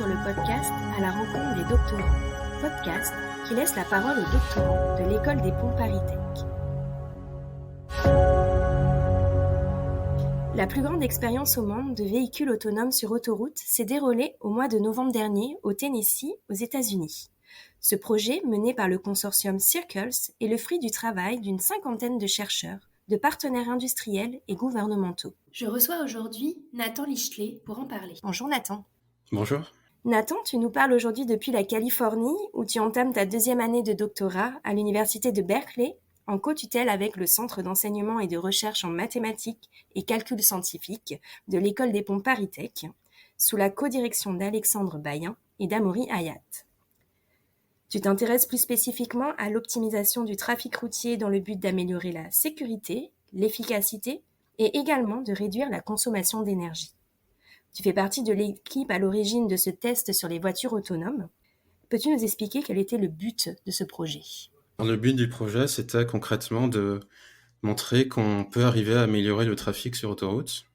sur le podcast À la rencontre des doctorants, podcast qui laisse la parole aux doctorants de l'École des Ponts ParisTech. La plus grande expérience au monde de véhicules autonomes sur autoroute s'est déroulée au mois de novembre dernier au Tennessee, aux États-Unis. Ce projet, mené par le consortium Circles, est le fruit du travail d'une 50aine de chercheurs, de partenaires industriels et gouvernementaux. Je reçois aujourd'hui Nathan Lichelet pour en parler. Bonjour Nathan. Bonjour. Nathan, tu nous parles aujourd'hui depuis la Californie, où tu entames ta 2e année de doctorat à l'université de Berkeley, en co-tutelle avec le Centre d'enseignement et de recherche en mathématiques et calcul scientifique de l'École des Ponts ParisTech, sous la codirection d'Alexandre Bayen et d'Amaury Hayat. Tu t'intéresses plus spécifiquement à l'optimisation du trafic routier dans le but d'améliorer la sécurité, l'efficacité et également de réduire la consommation d'énergie. Tu fais partie de l'équipe à l'origine de ce test sur les voitures autonomes. Peux-tu nous expliquer quel était le but de ce projet ? Le but du projet, c'était concrètement de montrer qu'on peut arriver à améliorer le trafic sur autoroute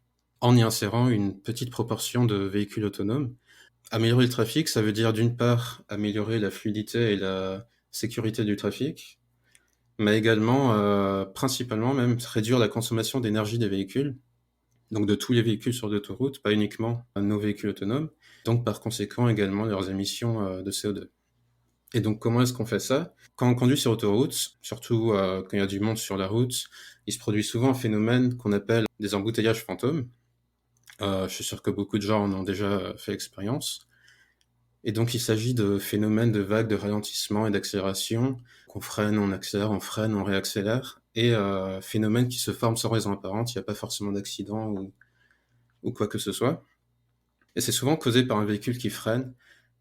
en y insérant une petite proportion de véhicules autonomes. Améliorer le trafic, ça veut dire d'une part améliorer la fluidité et la sécurité du trafic, mais également, principalement même, réduire la consommation d'énergie des véhicules, donc de tous les véhicules sur l'autoroute, pas uniquement nos véhicules autonomes, donc par conséquent également leurs émissions de CO2. Et donc, comment est-ce qu'on fait ça ? Quand on conduit sur autoroute, surtout quand il y a du monde sur la route, il se produit souvent un phénomène qu'on appelle des embouteillages fantômes. Je suis sûr que beaucoup de gens en ont déjà fait l'expérience. Et donc, il s'agit de phénomènes de vagues de ralentissement et d'accélération, qu'on freine, on accélère, on freine, on réaccélère, et phénomènes qui se forment sans raison apparente, il n'y a pas forcément d'accident ou quoi que ce soit. Et c'est souvent causé par un véhicule qui freine,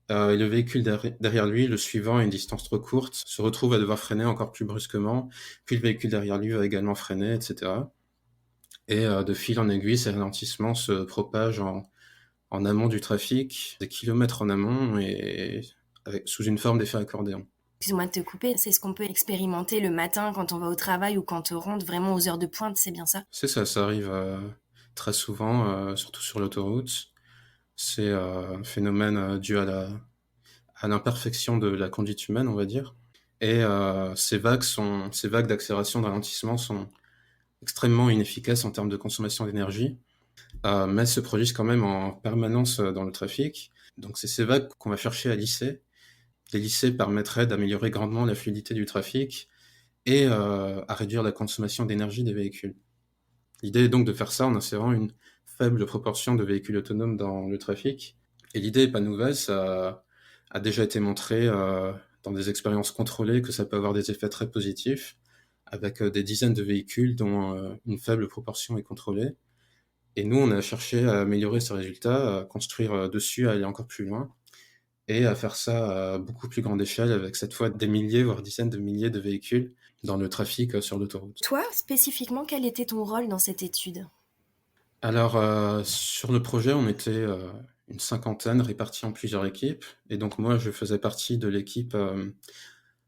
et le véhicule derrière lui, le suivant à une distance trop courte, se retrouve à devoir freiner encore plus brusquement, puis le véhicule derrière lui va également freiner, etc. Et de fil en aiguille, ces ralentissements se propagent en amont du trafic, des kilomètres en amont, et sous une forme d'effet accordéon. Excuse-moi de te couper, c'est ce qu'on peut expérimenter le matin quand on va au travail ou quand on rentre vraiment aux heures de pointe, c'est bien ça ? C'est ça, ça arrive très souvent, surtout sur l'autoroute. C'est un phénomène dû à l'imperfection de la conduite humaine, on va dire. Et ces vagues d'accélération, de ralentissement sont extrêmement inefficaces en termes de consommation d'énergie, mais se produisent quand même en permanence dans le trafic. Donc c'est ces vagues qu'on va chercher à lisser. Les lisser permettrait d'améliorer grandement la fluidité du trafic et à réduire la consommation d'énergie des véhicules. L'idée est donc de faire ça en insérant une faible proportion de véhicules autonomes dans le trafic. Et l'idée n'est pas nouvelle, ça a déjà été montré dans des expériences contrôlées que ça peut avoir des effets très positifs, avec des dizaines de véhicules dont une faible proportion est contrôlée. Et nous, on a cherché à améliorer ces résultats, à construire dessus, à aller encore plus loin, et à faire ça à beaucoup plus grande échelle, avec cette fois des milliers, voire dizaines de milliers de véhicules dans le trafic sur l'autoroute. Toi, spécifiquement, quel était ton rôle dans cette étude ? Alors, sur le projet, on était une 50aine répartis en plusieurs équipes. Et donc, moi, je faisais partie de l'équipe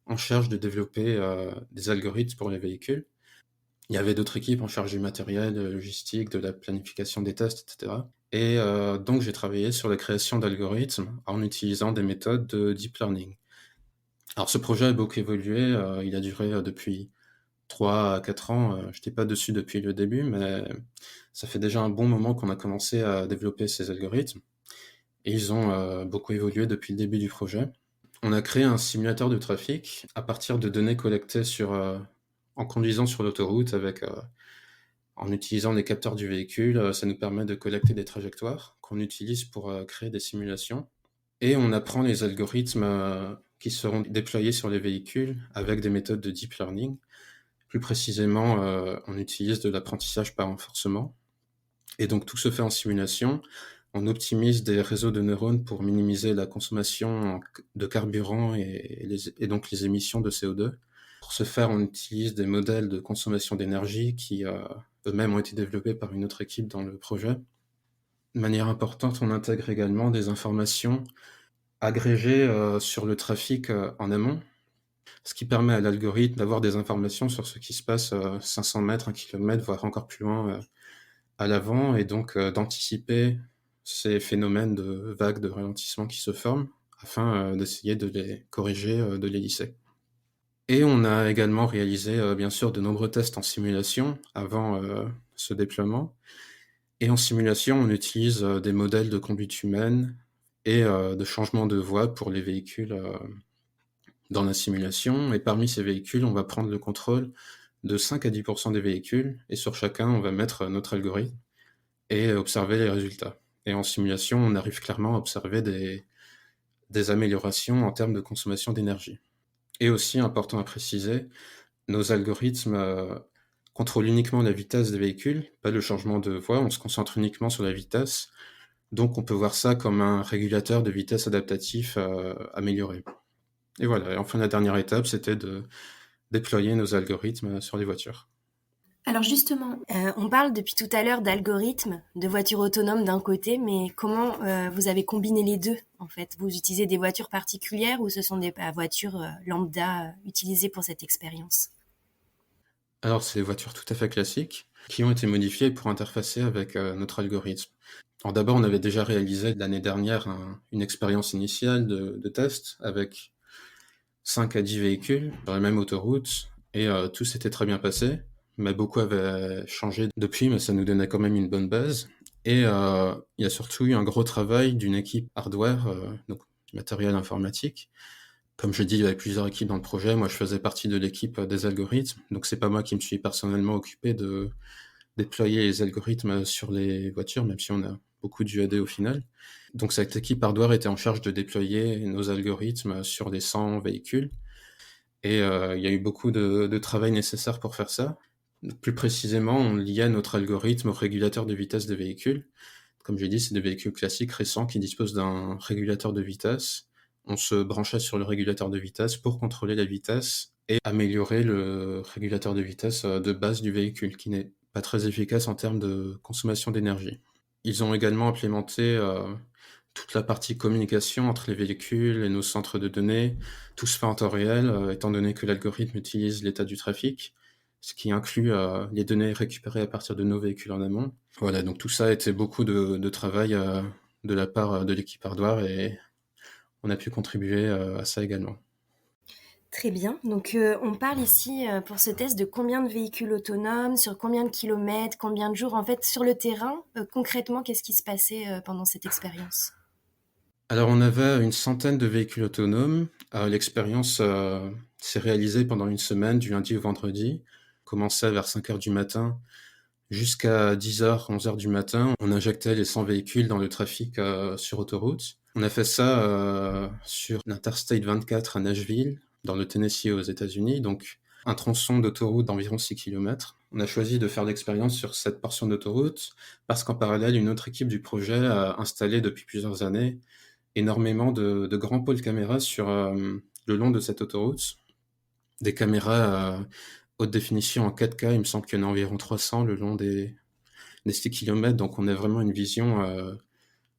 en charge de développer des algorithmes pour les véhicules. Il y avait d'autres équipes en charge du matériel, de la logistique, de la planification des tests, etc. Et donc, j'ai travaillé sur la création d'algorithmes en utilisant des méthodes de deep learning. Alors, ce projet a beaucoup évolué. Il a duré depuis 3 à 4 ans, je n'étais pas dessus depuis le début, mais ça fait déjà un bon moment qu'on a commencé à développer ces algorithmes. Et ils ont beaucoup évolué depuis le début du projet. On a créé un simulateur de trafic à partir de données collectées en conduisant sur l'autoroute en utilisant les capteurs du véhicule. Ça nous permet de collecter des trajectoires qu'on utilise pour créer des simulations. Et on apprend les algorithmes qui seront déployés sur les véhicules avec des méthodes de deep learning. Plus précisément, on utilise de l'apprentissage par renforcement. Et donc, tout se fait en simulation. On optimise des réseaux de neurones pour minimiser la consommation de carburant et donc les émissions de CO2. Pour ce faire, on utilise des modèles de consommation d'énergie qui eux-mêmes ont été développés par une autre équipe dans le projet. De manière importante, on intègre également des informations agrégées sur le trafic en amont, ce qui permet à l'algorithme d'avoir des informations sur ce qui se passe 500 mètres, 1 kilomètre, voire encore plus loin à l'avant, et donc d'anticiper ces phénomènes de vagues de ralentissement qui se forment afin d'essayer de les corriger, de les lisser. Et on a également réalisé, bien sûr, de nombreux tests en simulation avant ce déploiement. Et en simulation, on utilise des modèles de conduite humaine et de changement de voie pour les véhicules dans la simulation. Et parmi ces véhicules, on va prendre le contrôle de 5 à 10% des véhicules. Et sur chacun, on va mettre notre algorithme et observer les résultats. Et en simulation, on arrive clairement à observer des améliorations en termes de consommation d'énergie. Et aussi, important à préciser, nos algorithmes contrôlent uniquement la vitesse des véhicules, pas le changement de voie, on se concentre uniquement sur la vitesse. Donc on peut voir ça comme un régulateur de vitesse adaptatif amélioré. Et voilà, et enfin la dernière étape, c'était de déployer nos algorithmes sur les voitures. Alors justement, on parle depuis tout à l'heure d'algorithmes, de voitures autonomes d'un côté, mais comment vous avez combiné les deux en fait? Vous utilisez des voitures particulières ou ce sont des voitures lambda utilisées pour cette expérience? Alors c'est des voitures tout à fait classiques qui ont été modifiées pour interfacer avec notre algorithme. Alors d'abord, on avait déjà réalisé l'année dernière une expérience initiale de test avec 5 à 10 véhicules dans la même autoroute et tout s'était très bien passé. Mais beaucoup avait changé depuis, mais ça nous donnait quand même une bonne base. Et il y a surtout eu un gros travail d'une équipe hardware, donc matériel informatique. Comme je dis, il y avait plusieurs équipes dans le projet. Moi, je faisais partie de l'équipe des algorithmes. Donc, c'est pas moi qui me suis personnellement occupé de déployer les algorithmes sur les voitures, même si on a beaucoup dû aider au final. Donc, cette équipe hardware était en charge de déployer nos algorithmes sur les 100 véhicules. Et il y a eu beaucoup de travail nécessaire pour faire ça. Plus précisément, on liait notre algorithme au régulateur de vitesse des véhicules. Comme j'ai dit, c'est des véhicules classiques récents qui disposent d'un régulateur de vitesse. On se branchait sur le régulateur de vitesse pour contrôler la vitesse et améliorer le régulateur de vitesse de base du véhicule, qui n'est pas très efficace en termes de consommation d'énergie. Ils ont également implémenté toute la partie communication entre les véhicules et nos centres de données. Tout se fait en temps réel, étant donné que l'algorithme utilise l'état du trafic, ce qui inclut les données récupérées à partir de nos véhicules en amont. Voilà, donc tout ça a été beaucoup de travail de la part de l'équipe hardware et on a pu contribuer à ça également. Très bien. Donc, on parle ici pour ce test de combien de véhicules autonomes, sur combien de kilomètres, combien de jours. En fait, sur le terrain, concrètement, qu'est-ce qui se passait pendant cette expérience? Alors on avait une centaine de véhicules autonomes. L'expérience s'est réalisée pendant une semaine, du lundi au vendredi. On commençait vers 5 heures du matin jusqu'à 10h, 11 heures du matin. On injectait les 100 véhicules dans le trafic sur autoroute. On a fait ça sur l'Interstate 24 à Nashville, dans le Tennessee aux États-Unis, donc un tronçon d'autoroute d'environ 6 km. On a choisi de faire l'expérience sur cette portion d'autoroute parce qu'en parallèle, une autre équipe du projet a installé depuis plusieurs années énormément de grands pôles caméras sur le long de cette autoroute. Des caméras haute définition en 4K, il me semble qu'il y en a environ 300 le long des 6 km, donc on a vraiment une vision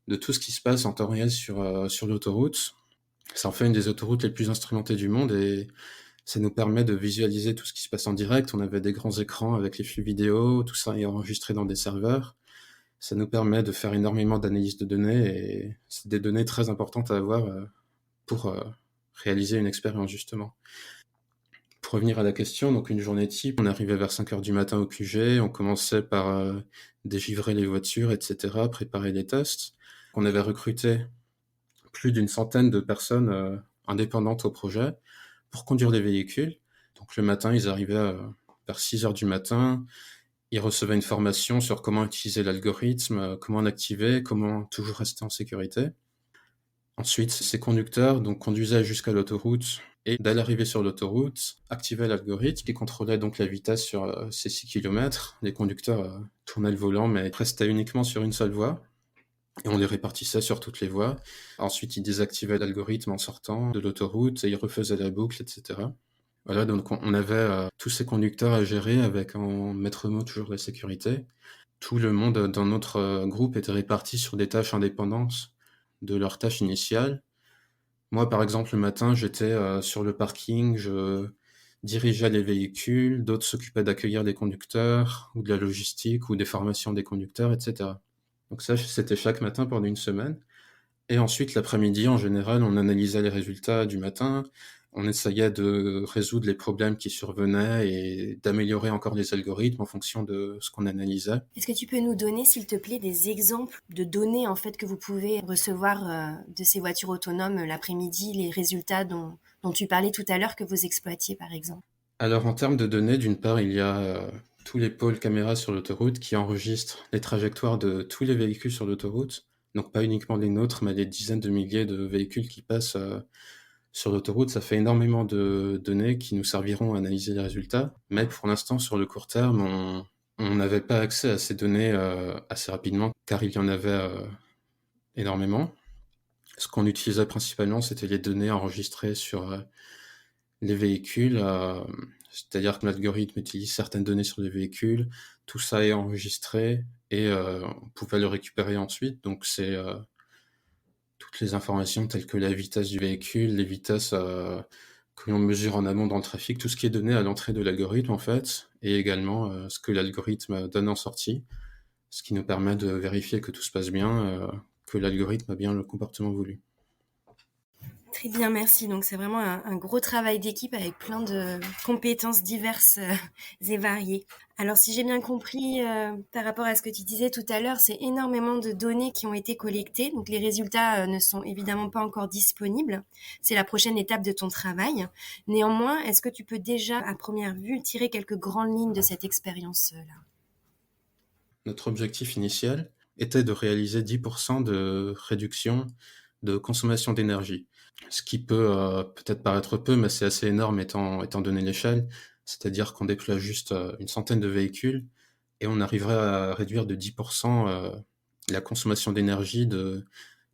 de tout ce qui se passe en temps réel sur l'autoroute. Ça en fait une des autoroutes les plus instrumentées du monde et ça nous permet de visualiser tout ce qui se passe en direct. On avait des grands écrans avec les flux vidéo, tout ça est enregistré dans des serveurs. Ça nous permet de faire énormément d'analyses de données et c'est des données très importantes à avoir pour réaliser une expérience justement. Pour revenir à la question, donc une journée type, on arrivait vers 5 heures du matin au QG, on commençait par dégivrer les voitures, etc., préparer les tests. On avait recruté plus d'une centaine de personnes indépendantes au projet pour conduire les véhicules. Donc le matin, ils arrivaient vers 6 heures du matin, ils recevaient une formation sur comment utiliser l'algorithme, comment l'activer, comment toujours rester en sécurité. Ensuite, ces conducteurs donc, conduisaient jusqu'à l'autoroute et dès l'arrivée sur l'autoroute, activaient l'algorithme qui contrôlait donc la vitesse sur ces 6 km. Les conducteurs tournaient le volant mais restaient uniquement sur une seule voie et on les répartissait sur toutes les voies. Ensuite, ils désactivaient l'algorithme en sortant de l'autoroute et ils refaisaient la boucle, etc. Voilà, donc on avait tous ces conducteurs à gérer avec en maître mot toujours la sécurité. Tout le monde dans notre groupe était réparti sur des tâches indépendantes de leur tâche initiale. Moi, par exemple, le matin, j'étais sur le parking, je dirigeais les véhicules, d'autres s'occupaient d'accueillir les conducteurs, ou de la logistique, ou des formations des conducteurs, etc. Donc ça, c'était chaque matin pendant une semaine. Et ensuite, l'après-midi, en général, on analysait les résultats du matin, on essayait de résoudre les problèmes qui survenaient et d'améliorer encore les algorithmes en fonction de ce qu'on analysait. Est-ce que tu peux nous donner, s'il te plaît, des exemples de données en fait que vous pouvez recevoir de ces voitures autonomes l'après-midi, les résultats dont tu parlais tout à l'heure que vous exploitiez par exemple? Alors, en termes de données, d'une part, il y a tous les pôles caméras sur l'autoroute qui enregistrent les trajectoires de tous les véhicules sur l'autoroute. Donc, pas uniquement les nôtres, mais les dizaines de milliers de véhicules qui passent sur l'autoroute. Ça fait énormément de données qui nous serviront à analyser les résultats. Mais pour l'instant, sur le court terme, on n'avait pas accès à ces données assez rapidement, car il y en avait énormément. Ce qu'on utilisait principalement, c'était les données enregistrées sur les véhicules, c'est-à-dire que l'algorithme utilise certaines données sur les véhicules, tout ça est enregistré et on pouvait le récupérer ensuite. Donc c'est toutes les informations telles que la vitesse du véhicule, les vitesses que l'on mesure en amont dans le trafic, tout ce qui est donné à l'entrée de l'algorithme en fait, et également ce que l'algorithme donne en sortie, ce qui nous permet de vérifier que tout se passe bien, que l'algorithme a bien le comportement voulu. Très bien, merci. Donc c'est vraiment un gros travail d'équipe avec plein de compétences diverses et variées. Alors si j'ai bien compris par rapport à ce que tu disais tout à l'heure, c'est énormément de données qui ont été collectées. Donc les résultats ne sont évidemment pas encore disponibles. C'est la prochaine étape de ton travail. Néanmoins, est-ce que tu peux déjà à première vue tirer quelques grandes lignes de cette expérience-là? Notre objectif initial était de réaliser 10% de réduction de consommation d'énergie. Ce qui peut peut-être paraître peu, mais c'est assez énorme étant donné l'échelle. C'est-à-dire qu'on déploie juste une centaine de véhicules et on arriverait à réduire de 10% la consommation d'énergie de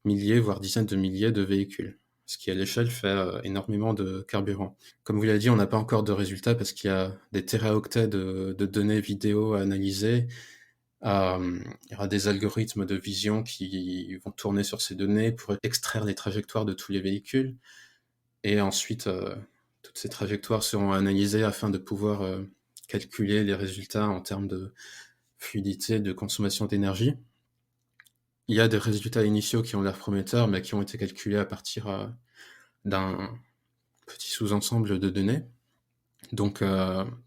milliers, voire dizaines de milliers de véhicules. Ce qui à l'échelle fait énormément de carburant. Comme vous l'avez dit, on n'a pas encore de résultats parce qu'il y a des téraoctets de données vidéo à analyser. Il y aura des algorithmes de vision qui vont tourner sur ces données pour extraire les trajectoires de tous les véhicules. Et ensuite, toutes ces trajectoires seront analysées afin de pouvoir calculer les résultats en termes de fluidité, de consommation d'énergie. Il y a des résultats initiaux qui ont l'air prometteurs, mais qui ont été calculés à partir d'un petit sous-ensemble de données. Donc,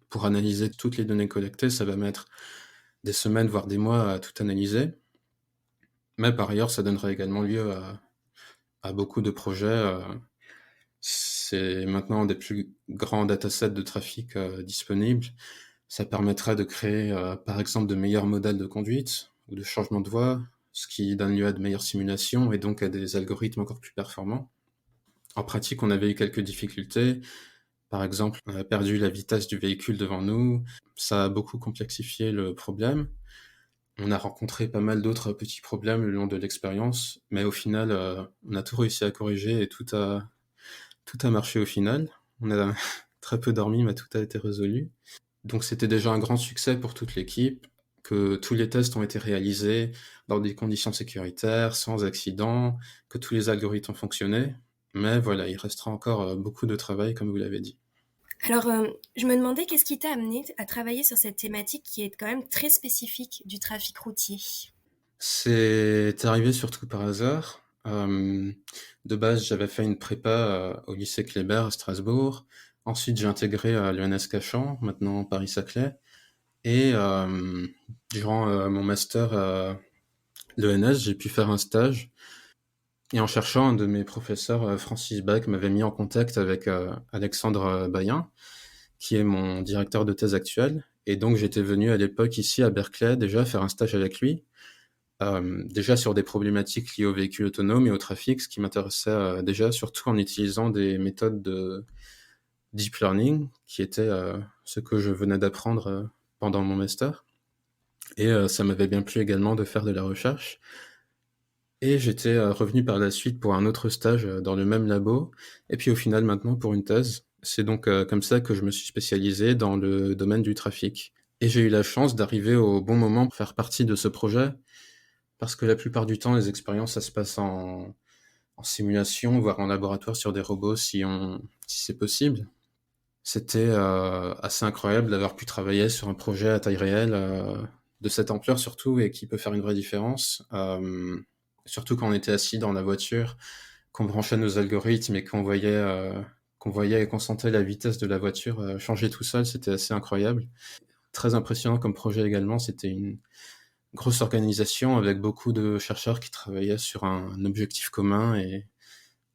pour analyser toutes les données collectées, ça va mettre des semaines, voire des mois à tout analyser. Mais par ailleurs, ça donnera également lieu à beaucoup de projets. C'est maintenant des plus grands datasets de trafic disponibles. Ça permettrait de créer, par exemple, de meilleurs modèles de conduite ou de changement de voie, ce qui donne lieu à de meilleures simulations et donc à des algorithmes encore plus performants. En pratique, on avait eu quelques difficultés. Par exemple, on a perdu la vitesse du véhicule devant nous. Ça a beaucoup complexifié le problème. On a rencontré pas mal d'autres petits problèmes le long de l'expérience, mais au final, on a tout réussi à corriger et tout a marché au final. On a très peu dormi, mais tout a été résolu. Donc c'était déjà un grand succès pour toute l'équipe, que tous les tests ont été réalisés dans des conditions sécuritaires, sans accident, que tous les algorithmes ont fonctionné. Mais voilà, il restera encore beaucoup de travail, comme vous l'avez dit. Alors, je me demandais qu'est-ce qui t'a amené à travailler sur cette thématique qui est quand même très spécifique du trafic routier? C'est arrivé surtout par hasard. De base, j'avais fait une prépa au lycée Kléber à Strasbourg. Ensuite, j'ai intégré l'ENS Cachan, maintenant Paris-Saclay. Et durant mon master à l'ENS, j'ai pu faire un stage. Et en cherchant, un de mes professeurs, Francis Bach, m'avait mis en contact avec Alexandre Bayen, qui est mon directeur de thèse actuel. Et donc, j'étais venu à l'époque ici à Berkeley déjà faire un stage avec lui. Déjà sur des problématiques liées aux véhicules autonomes et au trafic, ce qui m'intéressait déjà surtout en utilisant des méthodes de deep learning, qui était ce que je venais d'apprendre pendant mon master. Et ça m'avait bien plu également de faire de la recherche. Et j'étais revenu par la suite pour un autre stage dans le même labo, et puis au final maintenant pour une thèse. C'est donc comme ça que je me suis spécialisé dans le domaine du trafic. Et j'ai eu la chance d'arriver au bon moment pour faire partie de ce projet, parce que la plupart du temps, les expériences, ça se passe en simulation, voire en laboratoire sur des robots si c'est possible. C'était assez incroyable d'avoir pu travailler sur un projet à taille réelle de cette ampleur surtout et qui peut faire une vraie différence. Surtout quand on était assis dans la voiture, qu'on branchait nos algorithmes et qu'on voyait et qu'on sentait la vitesse de la voiture changer tout seul, c'était assez incroyable. Très impressionnant comme projet également, c'était une grosse organisation avec beaucoup de chercheurs qui travaillaient sur un objectif commun et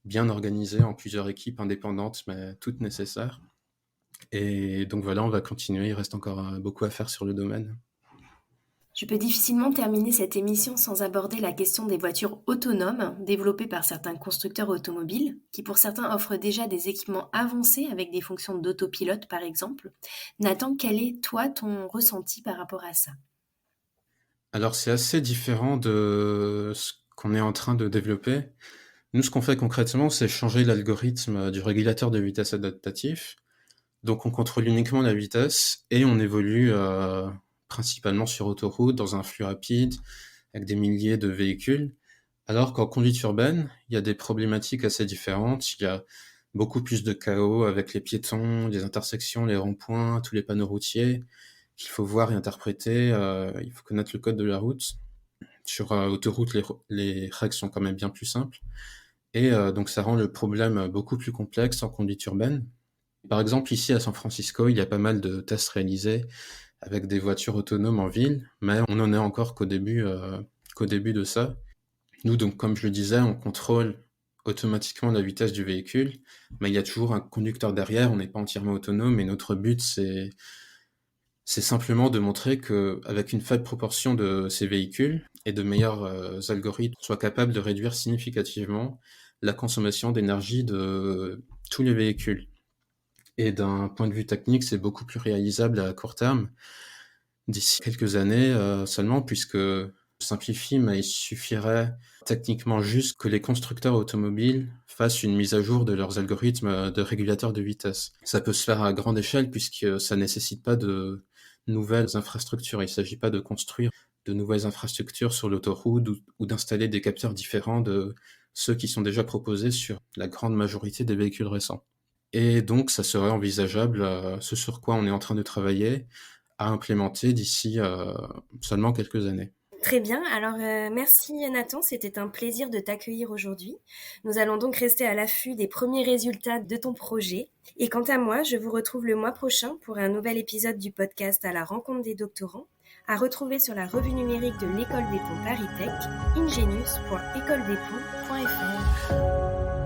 bien organisé en plusieurs équipes indépendantes mais toutes nécessaires. Et donc voilà, on va continuer, il reste encore beaucoup à faire sur le domaine. Je peux difficilement terminer cette émission sans aborder la question des voitures autonomes développées par certains constructeurs automobiles, qui pour certains offrent déjà des équipements avancés avec des fonctions d'autopilote par exemple. Nathan, quel est toi ton ressenti par rapport à ça? Alors c'est assez différent de ce qu'on est en train de développer. Nous, ce qu'on fait concrètement, c'est changer l'algorithme du régulateur de vitesse adaptatif. Donc on contrôle uniquement la vitesse et on évolue principalement sur autoroute, dans un flux rapide, avec des milliers de véhicules. Alors qu'en conduite urbaine, il y a des problématiques assez différentes. Il y a beaucoup plus de chaos avec les piétons, les intersections, les ronds-points, tous les panneaux routiers qu'il faut voir et interpréter. Il faut connaître le code de la route. Sur autoroute, les règles sont quand même bien plus simples. Et donc ça rend le problème beaucoup plus complexe en conduite urbaine. Par exemple, ici à San Francisco, il y a pas mal de tests réalisés avec des voitures autonomes en ville, mais on n'en est encore qu'au début de ça. Nous, donc, comme je le disais, on contrôle automatiquement la vitesse du véhicule, mais il y a toujours un conducteur derrière, on n'est pas entièrement autonome, et notre but, c'est simplement de montrer qu'avec une faible proportion de ces véhicules et de meilleurs algorithmes, on soit capable de réduire significativement la consommation d'énergie de tous les véhicules. Et d'un point de vue technique, c'est beaucoup plus réalisable à court terme, d'ici quelques années seulement, puisque simplifie, mais il suffirait techniquement juste que les constructeurs automobiles fassent une mise à jour de leurs algorithmes de régulateurs de vitesse. Ça peut se faire à grande échelle puisque ça nécessite pas de nouvelles infrastructures. Il ne s'agit pas de construire de nouvelles infrastructures sur l'autoroute ou d'installer des capteurs différents de ceux qui sont déjà proposés sur la grande majorité des véhicules récents. Et donc, ça serait envisageable, ce sur quoi on est en train de travailler, à implémenter d'ici seulement quelques années. Très bien, alors merci Nathan, c'était un plaisir de t'accueillir aujourd'hui. Nous allons donc rester à l'affût des premiers résultats de ton projet. Et quant à moi, je vous retrouve le mois prochain pour un nouvel épisode du podcast À la rencontre des doctorants, à retrouver sur la revue numérique de l'École des Ponts ParisTech, ingenius.écoledesponts.fr.